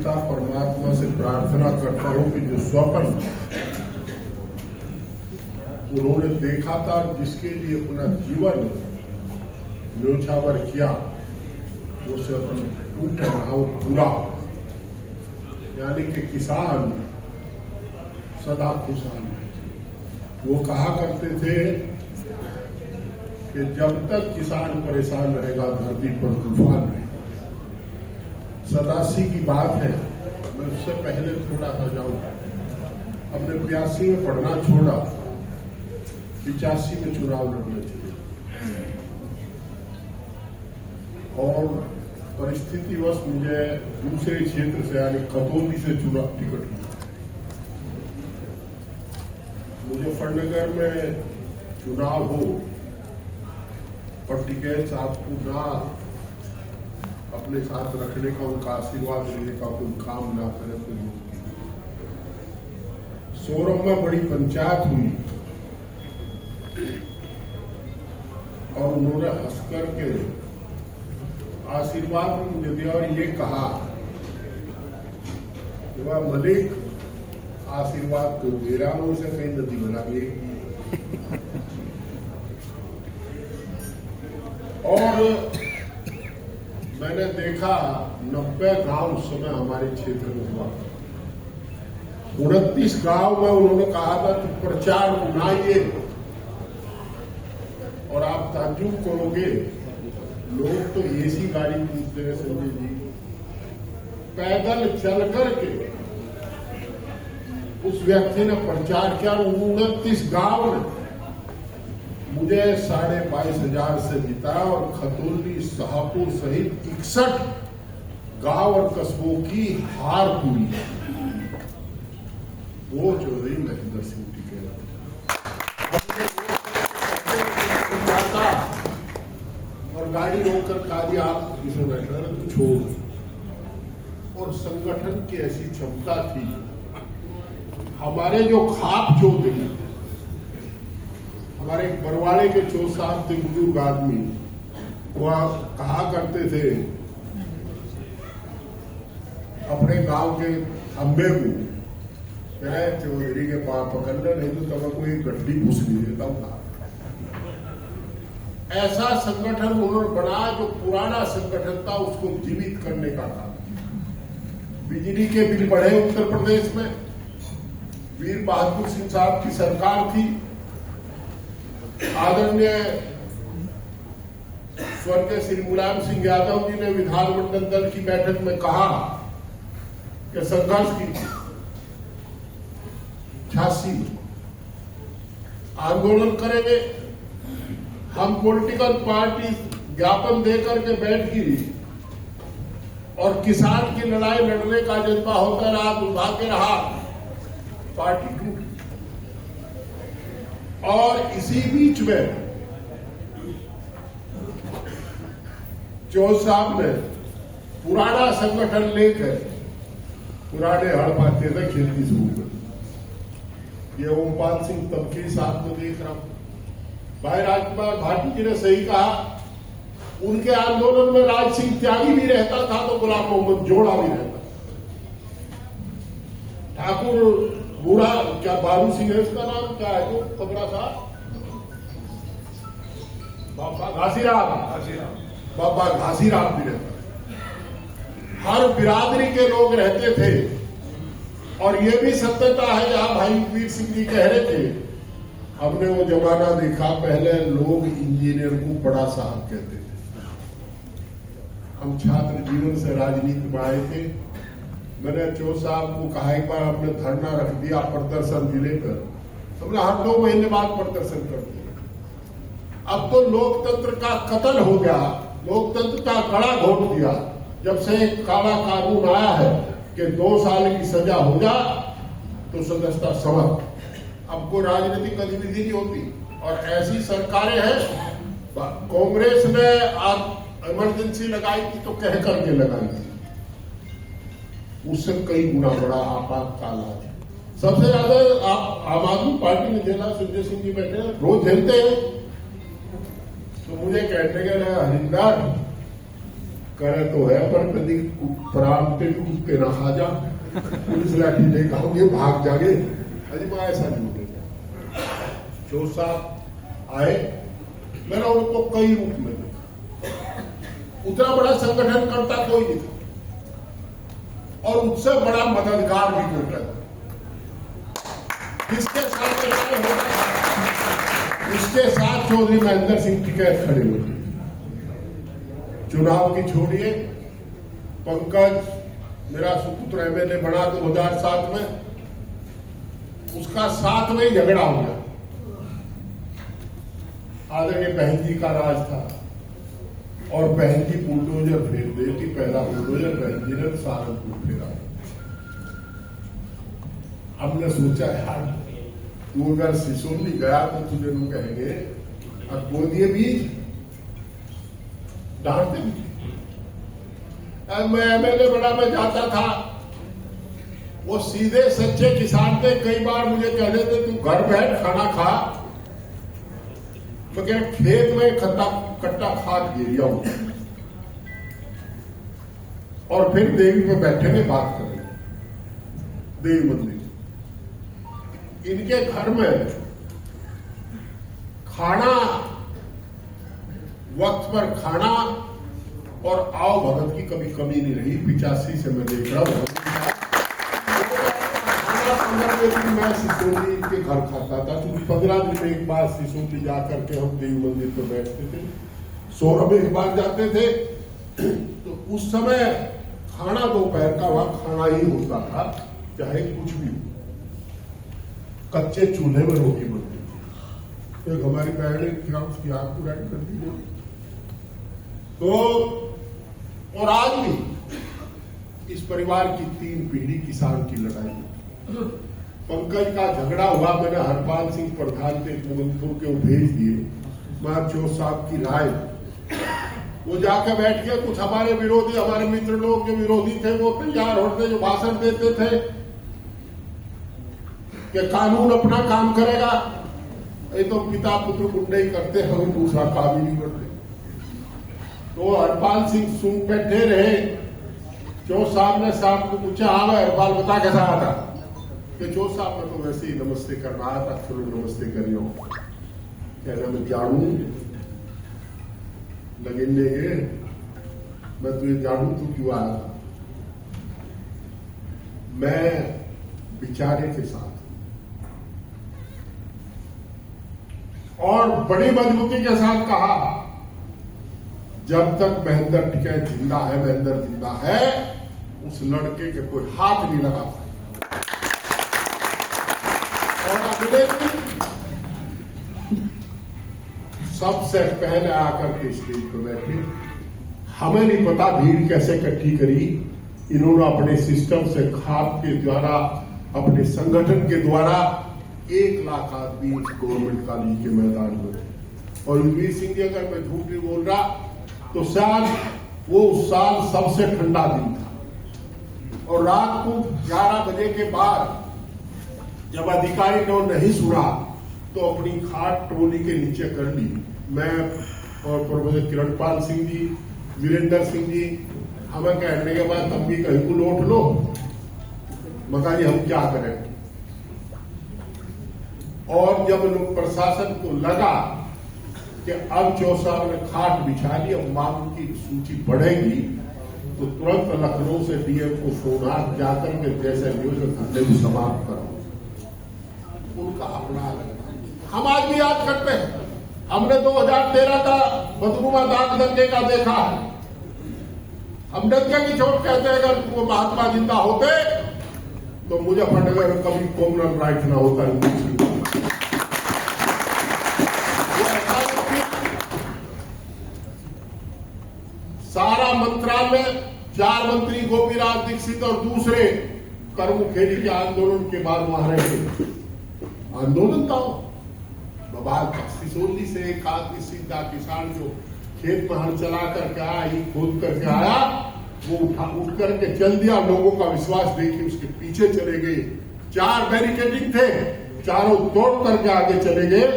पिता परमात्मा से प्रार्थना करता हूँ कि जो स्वप्न उन्होंने देखा था, जिसके लिए अपना जीवन न्योछावर किया, वो स्वप्न टूटे ना, वो पूरा। यानी कि किसान सदा खुशहाल है। वो कहा करते थे कि जब तक किसान परेशान रहेगा धरती पर तूफान रहेगा। 87 की बात है, मैं उससे पहले थोड़ा सा जाऊँ। अपने 82 में पढ़ना छोड़ा, 85 में चुनाव लड़ने चले और परिस्थितिवश मुझे दूसरे क्षेत्र से यानी खतौली से चुनाव टिकट मिला। मुजफ्फरनगर में चुनाव हो और टिकैत साहब को ना अपने साथ रखने का, उनका आशीर्वाद लेने का कोई काम ना करे तो सोरम में बड़ी पंचायत हुई और उन्होंने हंस करके आशीर्वाद मुझे दिया और ये कहा कि वह मलिक आशीर्वाद तो दे रहा हूं, उसे कहीं नदी बना देगी। और मैंने देखा 90 गांव उस समय हमारे क्षेत्र में हुआ। 29 गांव में उन्होंने कहा था कि प्रचार बनाइए और आप ताज्जुब करोगे, लोग तो एसी गाड़ी पूछते हैं संजय जी, पैदल चल करके उस व्यक्ति ने प्रचार किया। 29 गांव ने मुझे 22,500 से जिताया और खतौली, शाहपुर सहित 61 गांव और कस्बों की हार पूरी। वो चौधरी महेंद्र सिंह टिकैत और गाड़ी रोककर कहा आप इसमें बैठना तो छोड़। और संगठन की ऐसी क्षमता थी, हमारे जो खाप चोर थे, हमारे बरवाड़े के चोर साहब थे, बुजुर्ग आदमी, वह कहा करते थे अपने गांव के खंबे को, चौधरी के पास पकड़ना नहीं तो तब कोई गड्डी घुस नहीं देता था। ऐसा संगठन उन्होंने बनाया जो पुराना संगठन था उसको जीवित करने का था। बिजली के बिल बढ़े उत्तर प्रदेश में, वीर बहादुर सिंह साहब की सरकार थी। आदरणीय स्वर्गीय श्री मुलायम सिंह यादव जी ने विधानमंडल दल की बैठक में कहा कि संघर्ष की 86 आंदोलन करेंगे। हम पॉलिटिकल पार्टी ज्ञापन देकर के बैठ गई और किसान की लड़ाई लड़ने का जज्बा होता रहा, दुर्भाग्य रहा, पार्टी टूटी। और इसी बीच में चौधरी साहब ने पुराना संगठन लेकर पुराने हड़ पाते थे, खेती शुरू कर। ये ओमपाल सिंह तबकी साहब को देख रहा हूं। भाई राजकुमार भाटी जी ने सही कहा, उनके आंदोलन में राज सिंह त्यागी भी रहता था तो गुलाम मोहम्मद जोड़ा भी रहता। ठाकुर बूढ़ा, क्या बारू सिंह है उसका नाम, क्या है जो कबरा साहब, बाबा घासीराम भी रहता। हर बिरादरी के लोग रहते थे। और ये भी सत्यता है जहां भाई वीर सिंह जी कह रहे थे, हमने वो जमाना देखा, पहले लोग इंजीनियर को बड़ा साहब कहते थे। हम छात्र जीवन से राजनीति में आए थे। मैंने चौधरी साहब को कहा, एक बार हमने धरना रख दिया प्रदर्शन जिले पर, हमने हर 2 महीने बाद प्रदर्शन कर दिया। अब तो लोकतंत्र का कत्ल हो गया, लोकतंत्र का कड़ा घोट दिया। जब से एक काला कानून आया है कि 2 साल की सजा हो जा तो सदस्यता समाप्त। अब कोई राजनीतिक गतिविधि नहीं होती। और ऐसी सरकारें हैं, कांग्रेस ने इमरजेंसी लगाई थी तो कह करके लगाई थी, उससे कई गुना बड़ा आपातकाल आज। सबसे ज्यादा आम आदमी पार्टी ने झेला, संजय सिंह जी बैठे हैं, रोज झेलते हैं। तो मुझे कहते हैं हरिंदर करे तो है, पर कभी प्राण पे कूदते ना खा जा, पुलिस लाठी लेकर आओगे भाग जागे। अजी मैं ऐसा नहीं बोलेगा। जो साहब आए, मैंने उनको कई रूप में देखा, उतना बड़ा संगठन करता कोई नहीं था और उससे बड़ा मददगार भी कोई था। किसके साथ इसके साथ चौधरी महेंद्र सिंह टिकैत खड़े हुए। चुनाव की छोड़िए, पंकज मेरा सुपुत्र एमएलए बना 2007 में, उसका 7 में झगड़ा हो गया। आदरणीय बहन जी का राज था और बहन जी बुलडोजर फेर देती, पहला बुलडोजर बहन जी ने सहारनपुर फेरा। हमने सोचा यार तू अगर सिसोली गया तो तुझे लोग कहेंगे अब बोल दिए बीज डांटते भी। मैं एमएलए बड़ा में जाता था, वो सीधे सच्चे किसान थे। कई बार मुझे कह देते तू घर बैठ खाना खा, तो क्या खेत में कट्टा खाद गिरिया हूं और फिर देवी पे बैठेंगे बात करेंगे। देवी मंदिर इनके घर में खाना वक्त पर खाना और आओ भगत की कभी कमी नहीं रही। 85 से मैं देख रहा हूं। मैं सिसोली के घर खाता था, क्योंकि 15 दिन में एक बार सिसोली जाकर के हम देवी मंदिर पर बैठते थे। सौरभ एक बार जाते थे, तो उस समय खाना दोपहर का वहां खाना ही होता था, चाहे कुछ भी हो। कच्चे चूल्हे में रोटी बनती थी। तो हमारी बहन ने क्या उसकी आग को रेड कर दी। तो और आज भी इस परिवार की 3 पीढ़ी किसान की लड़ाई। पंकज का झगड़ा हुआ, मैंने हरपाल सिंह प्रधान थे मोहनपुर के, वो भेज दिए। महाचो साहब की राय, वो जाकर बैठ के कुछ हमारे विरोधी, हमारे मित्र लोग जो विरोधी थे वो तैयार होते, जो भाषण देते थे कि कानून अपना काम करेगा। ये तो पिता पुत्र गुंडे ही करते, हम दूसरा काम ही नहीं करते। तो हरपाल सिंह सुन बैठे रहे। चो साहब ने साहब को पूछा, हाँ भाई हरपाल बता कैसा आता? कि चो साहब ने तो वैसे ही नमस्ते कर रहा था, चलो नमस्ते करियो। कहना मैं जानू लगेंगे, मैं तुझे जानू तू क्यों आया था? मैं बिचारे के साथ और बड़ी मजबूती के साथ कहा, जब तक महेंद्र टिकैत जिंदा है, महेंद्र जिंदा है, उस लड़के के कोई हाथ नहीं लगा पाए। और अगले दिन सबसे पहले आकर के स्टेज पर बैठे। हमें नहीं पता भीड़ कैसे इकट्ठी करी। इन्होंने अपने सिस्टम से खाप के द्वारा, अपने संगठन के द्वारा 1 लाख आदमी गवर्नमेंट कॉलेज के मैदान में। और वीर सिंह जी, अगर मैं झूठ नहीं बोल रहा तो शायद वो उस साल सबसे ठंडा दिन था। और रात को 11 बजे के बाद जब अधिकारी ने नहीं सुना तो अपनी खाट ट्रोली के नीचे कर ली। मैं और प्रोफेसर किरणपाल सिंह जी, वीरेंद्र सिंह जी, हमें कहने के बाद तब भी कहीं को लौट लो, बताइए हम क्या करें। और जब लोग प्रशासन को लगा कि अब चौ साहब ने खाट बिछा ली, अब मांग की सूची बढ़ेगी, तो तुरंत लखनऊ से डीएम को सोनार जाकर के जैसे धंधे को समाप्त करो। उनका अपना हम आज भी याद करते हैं। हमने 2013 का बदरुमा दाग दंगे का देखा है। हम डंके की चोट कहते हैं, अगर वो महात्मा जिंदा होते तो मुजफ्फरनगर में कभी कॉमन राइट ना होता। सारा मंत्रालय, 4 मंत्री गोपीराज दीक्षित और दूसरे कर्मखेड़ी के आंदोलन के बाद वहां रहे। आंदोलन था बवाल था। सिसोली से एक आदमी सीधा किसान जो खेत में हल चला करके आया, ही खोद करके आया, वो उठ करके चल दिया। लोगों का विश्वास देखिए, उसके पीछे चले गए। 4 बैरिकेडिंग थे, चारों तोड़ करके आगे चले गए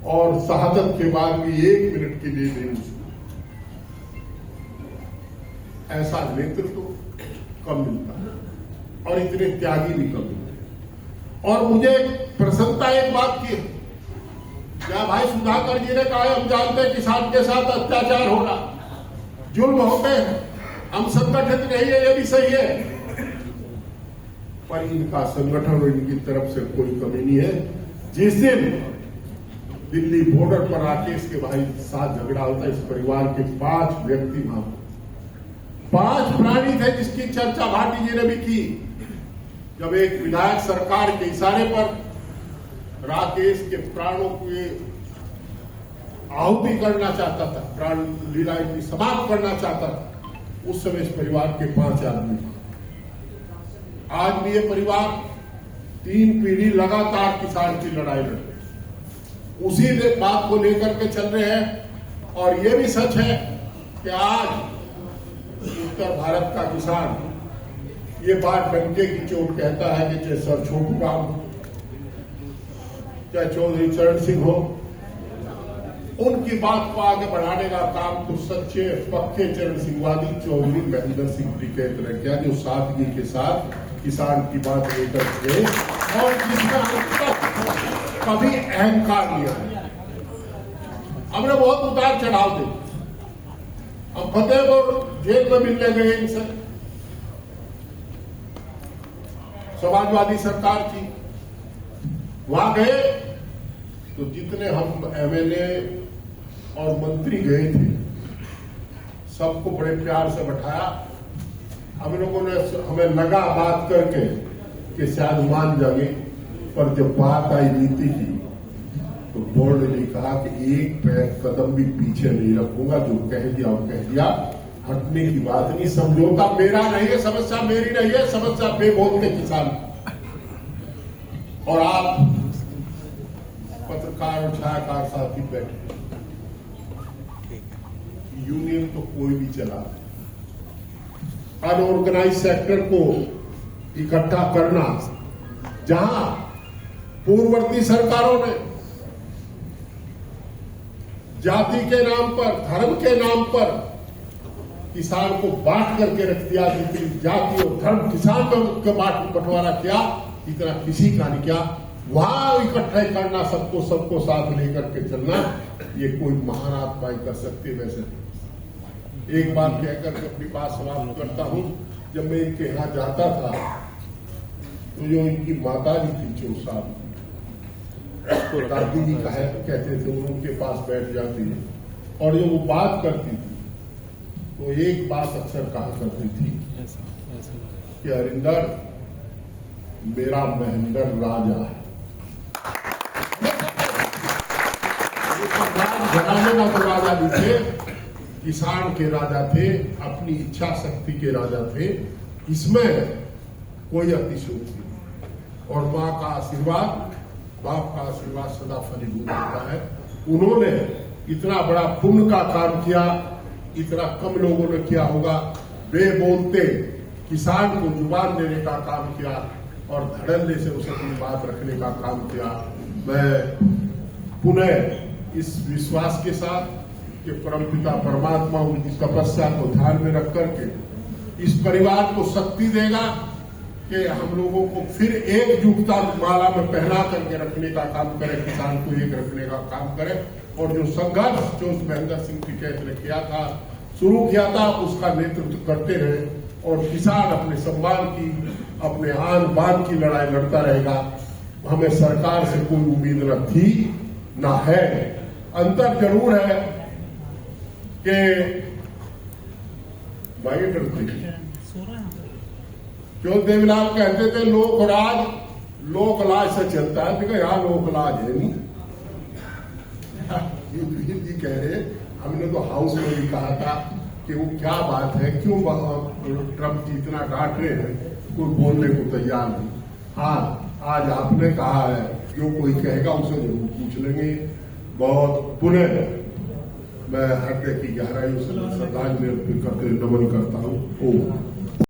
और शहादत के बाद भी 1 मिनट के लिए नहीं। ऐसा नेतृत्व कम मिलता है और इतने त्यागी भी कम मिलते हैं। और मुझे प्रसन्नता एक बात की, क्या भाई सुधाकर जी ने कहा हम जानते हैं किसान के साथ अत्याचार हो रहा, जुल्म होते हैं, हम संगठित नहीं है, ये भी सही है, पर इनका संगठन और इनकी तरफ से कोई कमी नहीं है। जिस दिन दिल्ली बॉर्डर पर राकेश के भाई साथ झगड़ा होता, इस परिवार के 5 व्यक्ति वहां 5 प्राणी थे जिसकी चर्चा भाटी जी ने भी की। जब एक विधायक सरकार के इशारे पर राकेश के प्राणों की आहुति करना चाहता था, प्राण लीला की समाप्त करना चाहता था, उस समय इस परिवार के 5 आदमी थे। आज भी ये परिवार 3 पीढ़ी लगातार किसान की लड़ाई लड़ रहे, उसी बात को लेकर के चल रहे हैं। और ये भी सच है कि आज उत्तर भारत का किसान ये बात डंके की चोट कहता है कि चाहे सर छोटू राम, चाहे चौधरी चरण सिंह हो, उनकी बात को आगे बढ़ाने का काम तो सच्चे पक्के चरण सिंहवादी चौधरी महेंद्र सिंह टिकैत ने किया, जो सादगी के साथ किसान की बात लेकर के और जिसका कभी अहंकार नहीं आया। हमने बहुत उतार चढ़ाव दे, हम फतेहपुर जेल में मिलने गए इनसे, समाजवादी सरकार थी, वहां गए तो जितने हम एमएलए और मंत्री गए थे सबको बड़े प्यार से बैठाया। हम लोगों ने, हमें लगा बात करके कि शायद मान जाएंगे, पर जब बात आई नीति की तो बोर्ड ने कहा कि एक कदम भी पीछे नहीं रखूंगा, जो कह दिया वो कह दिया, हटने की बात नहीं, समझौता मेरा नहीं है, समस्या मेरी नहीं है, समस्या बेबोल के किसान। और आप पत्रकार और छायाकार साथी बैठे, यूनियन तो कोई भी चला, अनऑर्गेनाइज सेक्टर को इकट्ठा करना, जहां पूर्ववर्ती सरकारों ने जाति के नाम पर, धर्म के नाम पर किसान को बांट करके रख दिया, जितनी जाति और धर्म किसान के बंटवारा किया, इतना किसी का नहीं किया। वहां इकट्ठा करना, सबको साथ लेकर के चलना, ये कोई महान आत्मा ही कर सकते। वैसे एक बात कहकर के अपनी बात समाप्त करता हूं। जब मैं इनके यहां जाता था तो जो इनकी माता जी थी 4 साल, दादी जी कहते थे, उनके पास बैठ जाती है और जो वो बात करती थी तो एक बात अक्सर कहा करती थी कि हरिंदर, मेरा महेंद्र राजा है। घराने का तो राजा भी थे, किसान के राजा थे, अपनी इच्छा शक्ति के राजा थे, इसमें कोई अतिशयोक्ति नहीं। और माँ का आशीर्वाद, बाप का आशीर्वाद सदा फलीभूत होता है। उन्होंने इतना बड़ा पुण्य का काम किया, इतना कम लोगों ने किया होगा। बेबोलते किसान को जुबान देने का काम किया और धड़ल्ले से उसे अपनी बात रखने का काम किया। मैं पुनः इस विश्वास के साथ कि परमपिता परमात्मा उनकी तपस्या को ध्यान में रख करके इस परिवार को शक्ति देगा कि हम लोगों को फिर एकजुटता माला में पहना करके रखने का काम करे, किसान को एक रखने का काम करे। और जो संघर्ष जो महेंद्र सिंह टिकैत ने किया था, शुरू किया था, उसका नेतृत्व करते रहे और किसान अपने सम्मान की, अपने आन बान की लड़ाई लड़ता रहेगा। हमें सरकार से कोई उम्मीद न थी न है। अंतर जरूर है कि भाई डरते जो देवलाल कहते थे लोकराज लोकलाज से चलता है, देखो यहाँ लोकलाज है नहीं। जी कह रहे, हमने तो हाउस में भी कहा था कि वो क्या बात है, क्यों ट्रंप जी इतना डांट रहे हैं, कोई बोलने को तैयार नहीं। हाँ, आज आपने कहा है, जो कोई कहेगा उसे जरूर पूछ लेंगे। बहुत पुनः मैं हृदय की गहराइयों से श्रद्धांजलि अर्पित करते नमन करता हूँ। ओम।